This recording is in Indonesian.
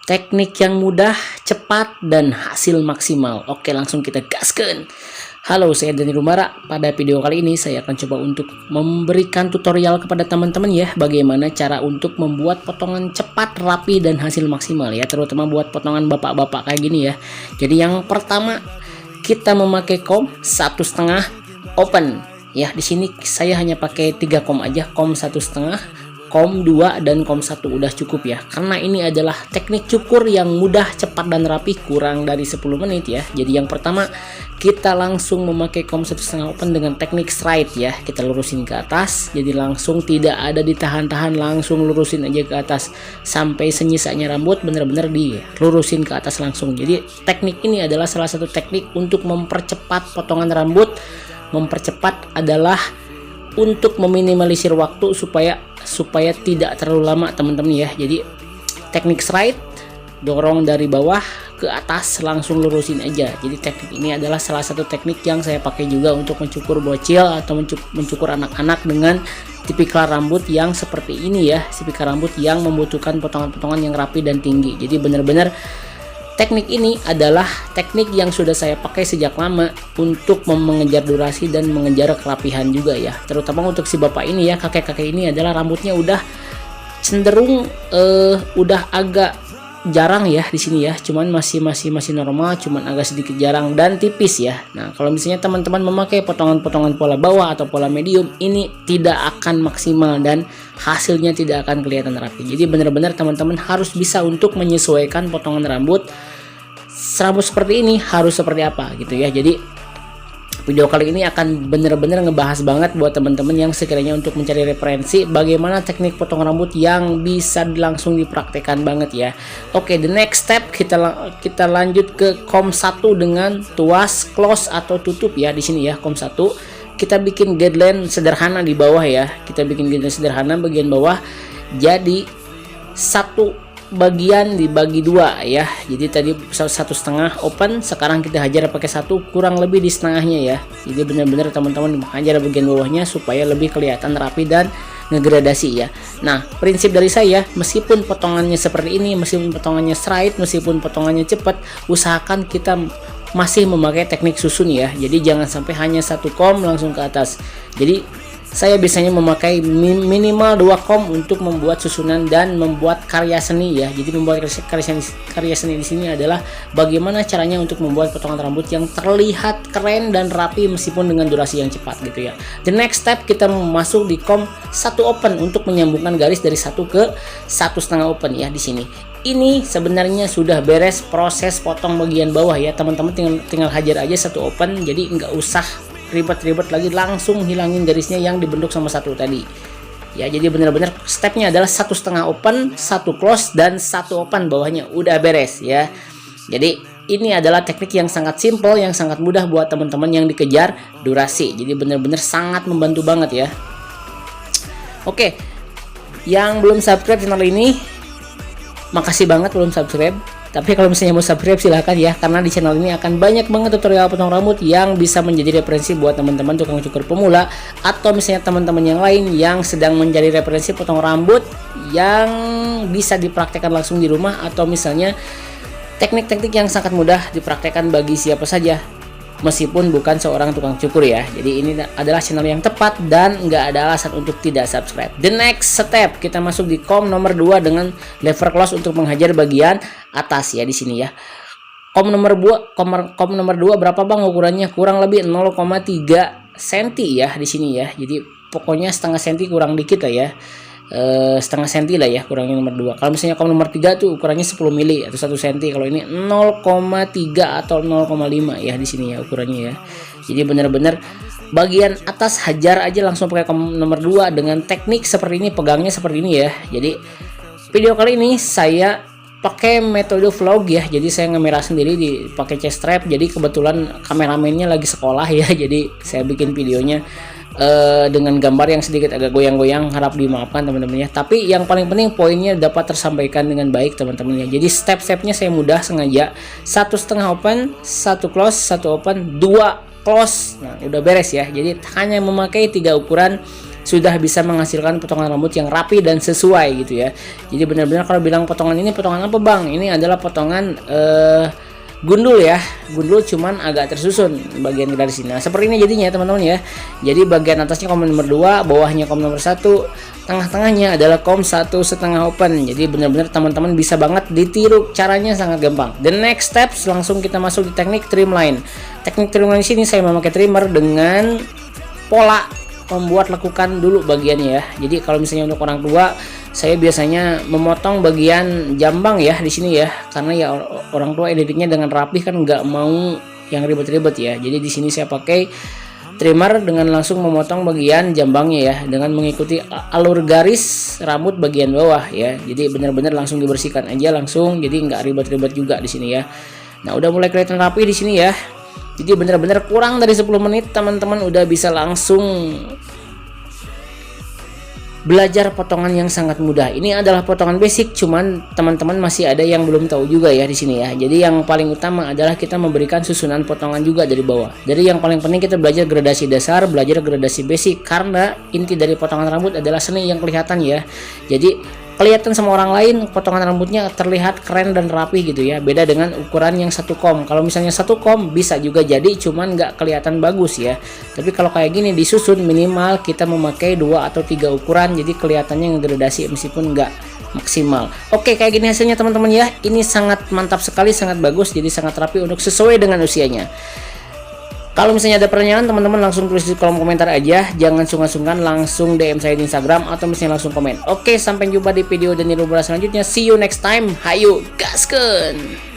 Teknik yang mudah, cepat, dan hasil maksimal. Oke, langsung kita gaskan. Halo, saya Dani Rumara. Pada video kali ini saya akan coba untuk memberikan tutorial kepada teman-teman ya, bagaimana cara untuk membuat potongan cepat, rapi, dan hasil maksimal ya, terutama buat potongan bapak-bapak kayak gini ya. Jadi yang pertama, kita memakai kom 1,5 open ya. Di sini saya hanya pakai 3 kom aja, kom 1,5, kom 2, dan kom 1 udah cukup ya, karena ini adalah teknik cukur yang mudah, cepat, dan rapi, kurang dari 10 menit ya. Jadi yang pertama, kita langsung memakai kom 1,5 open dengan teknik straight ya, kita lurusin ke atas, jadi langsung tidak ada ditahan-tahan, langsung lurusin aja ke atas sampai senyisanya rambut bener-bener dilurusin ke atas langsung. Jadi teknik ini adalah salah satu teknik untuk mempercepat potongan rambut. Mempercepat adalah untuk meminimalisir waktu supaya tidak terlalu lama teman-teman ya. Jadi teknik straight, dorong dari bawah ke atas, langsung lurusin aja. Jadi teknik ini adalah salah satu teknik yang saya pakai juga untuk mencukur bocil atau mencukur anak-anak dengan tipikal rambut yang seperti ini ya, tipikal rambut yang membutuhkan potongan-potongan yang rapi dan tinggi. Jadi benar-benar teknik ini adalah teknik yang sudah saya pakai sejak lama untuk mengejar durasi dan mengejar kerapihan juga ya. Terutama untuk si bapak ini ya, kakek-kakek ini adalah rambutnya udah cenderung udah agak jarang ya di sini ya. Cuman masih normal, cuman agak sedikit jarang dan tipis ya. Nah, kalau misalnya teman-teman memakai potongan-potongan pola bawah atau pola medium, ini tidak akan maksimal dan hasilnya tidak akan kelihatan rapi. Jadi benar-benar teman-teman harus bisa untuk menyesuaikan potongan rambut seperti ini harus seperti apa gitu ya. Jadi video kali ini akan benar-benar ngebahas banget buat teman-teman yang sekiranya untuk mencari referensi bagaimana teknik potong rambut yang bisa langsung dipraktekkan banget ya. Oke, the next step kita lanjut ke kom 1 dengan tuas close atau tutup ya. Di sini ya kom 1 kita bikin guideline sederhana di bawah ya. Kita bikin guideline sederhana bagian bawah. Jadi satu bagian dibagi dua ya. Jadi tadi 1,5 open, sekarang kita hajar pakai 1, kurang lebih di setengahnya ya. Jadi benar-benar teman-teman hajar bagian bawahnya supaya lebih kelihatan rapi dan ngegradasi ya. Nah, prinsip dari saya, meskipun potongannya seperti ini, meskipun potongannya straight, meskipun potongannya cepat, usahakan kita masih memakai teknik susun ya. Jadi jangan sampai hanya 1 kom langsung ke atas. Jadi saya biasanya memakai minimal 2 kom untuk membuat susunan dan membuat karya seni ya. Jadi membuat karya seni di sini adalah bagaimana caranya untuk membuat potongan rambut yang terlihat keren dan rapi meskipun dengan durasi yang cepat gitu ya. The next step, kita masuk di kom 1 open untuk menyambungkan garis dari 1 ke 1,5 open ya di sini. Ini sebenarnya sudah beres proses potong bagian bawah ya. Teman-teman tinggal hajar aja 1 open, jadi nggak usah ribet-ribet lagi, langsung hilangin garisnya yang dibentuk sama 1 tadi ya. Jadi benar-benar stepnya adalah 1,5 open, 1 close, dan 1 open bawahnya, udah beres ya. Jadi ini adalah teknik yang sangat simple, yang sangat mudah buat teman-teman yang dikejar durasi. Jadi benar-benar sangat membantu banget ya. Oke, yang belum subscribe channel ini, makasih banget belum subscribe. Tapi kalau misalnya mau subscribe silahkan ya, karena di channel ini akan banyak banget tutorial potong rambut yang bisa menjadi referensi buat teman-teman tukang cukur pemula, atau misalnya teman-teman yang lain yang sedang mencari referensi potong rambut yang bisa dipraktekkan langsung di rumah, atau misalnya teknik-teknik yang sangat mudah dipraktekkan bagi siapa saja meskipun bukan seorang tukang cukur ya. Jadi ini adalah channel yang tepat dan nggak ada alasan untuk tidak subscribe. The next step, kita masuk di kom nomor 2 dengan lever close untuk menghajar bagian atas ya di sini ya. Kom nomor 2 berapa Bang ukurannya? Kurang lebih 0,3 cm ya di sini ya. Jadi pokoknya setengah senti kurang dikit lah ya. Setengah senti lah ya kurangnya nomor 2. Kalau misalnya kom nomor 3 tuh ukurannya 10 mili atau 1 cm. Kalau ini 0,3 atau 0,5 ya di sini ya ukurannya ya. Jadi benar-benar bagian atas hajar aja langsung pakai kom nomor 2 dengan teknik seperti ini, pegangnya seperti ini ya. Jadi video kali ini saya pakai metode vlog ya. Jadi saya ngemerah sendiri dipakai chest strap. Jadi kebetulan kameramennya lagi sekolah ya. Jadi saya bikin videonya dengan gambar yang sedikit agak goyang-goyang, harap dimaafkan teman-teman ya. Tapi yang paling penting poinnya dapat tersampaikan dengan baik teman-teman ya. Jadi step-stepnya saya mudah sengaja, 1,5 open, 1 close, 1 open, 2 close. Nah udah beres ya. Jadi hanya memakai 3 ukuran sudah bisa menghasilkan potongan rambut yang rapi dan sesuai gitu ya. Jadi benar-benar kalau bilang potongan ini potongan apa bang, ini adalah potongan gundul ya, gundul cuman agak tersusun bagian dari sini. Nah seperti ini jadinya teman-teman ya. Jadi bagian atasnya kom nomor 2, bawahnya kom nomor 1, tengah-tengahnya adalah kom 1,5 open. Jadi benar-benar teman-teman bisa banget ditiru, caranya sangat gampang. The next steps, langsung kita masuk di teknik trimline. Teknik trimline di sini saya memakai trimmer dengan pola membuat lekukan dulu bagiannya ya. Jadi kalau misalnya untuk orang tua, saya biasanya memotong bagian jambang ya di sini ya, karena ya orang tua editingnya dengan rapih kan, nggak mau yang ribet-ribet ya. Jadi di sini saya pakai trimmer dengan langsung memotong bagian jambangnya ya, dengan mengikuti alur garis rambut bagian bawah ya. Jadi benar-benar langsung dibersihkan aja langsung, jadi nggak ribet-ribet juga di sini ya. Nah udah mulai kelihatan rapi di sini ya. Jadi benar-benar kurang dari 10 menit teman-teman udah bisa langsung belajar potongan yang sangat mudah. Ini adalah potongan basic, cuman teman-teman masih ada yang belum tahu juga ya di sini ya. Jadi yang paling utama adalah kita memberikan susunan potongan juga dari bawah. Jadi yang paling penting kita belajar gradasi dasar, belajar gradasi basic, karena inti dari potongan rambut adalah seni yang kelihatan ya. Jadi kelihatan sama orang lain potongan rambutnya terlihat keren dan rapi gitu ya, beda dengan ukuran yang 1 kom. Kalau misalnya 1 kom bisa juga jadi, cuman nggak kelihatan bagus ya. Tapi kalau kayak gini disusun, minimal kita memakai 2 atau 3 ukuran, jadi kelihatannya ngegradasi meskipun nggak maksimal. Oke, kayak gini hasilnya teman-teman ya. Ini sangat mantap sekali, sangat bagus, jadi sangat rapi untuk sesuai dengan usianya. Kalau misalnya ada pertanyaan teman-teman langsung tulis di kolom komentar aja, jangan sungkan-sungkan langsung DM saya di Instagram atau misalnya langsung komen. Oke, sampai jumpa di video Dani Lumrah selanjutnya. See you next time. Hayu gaskeun.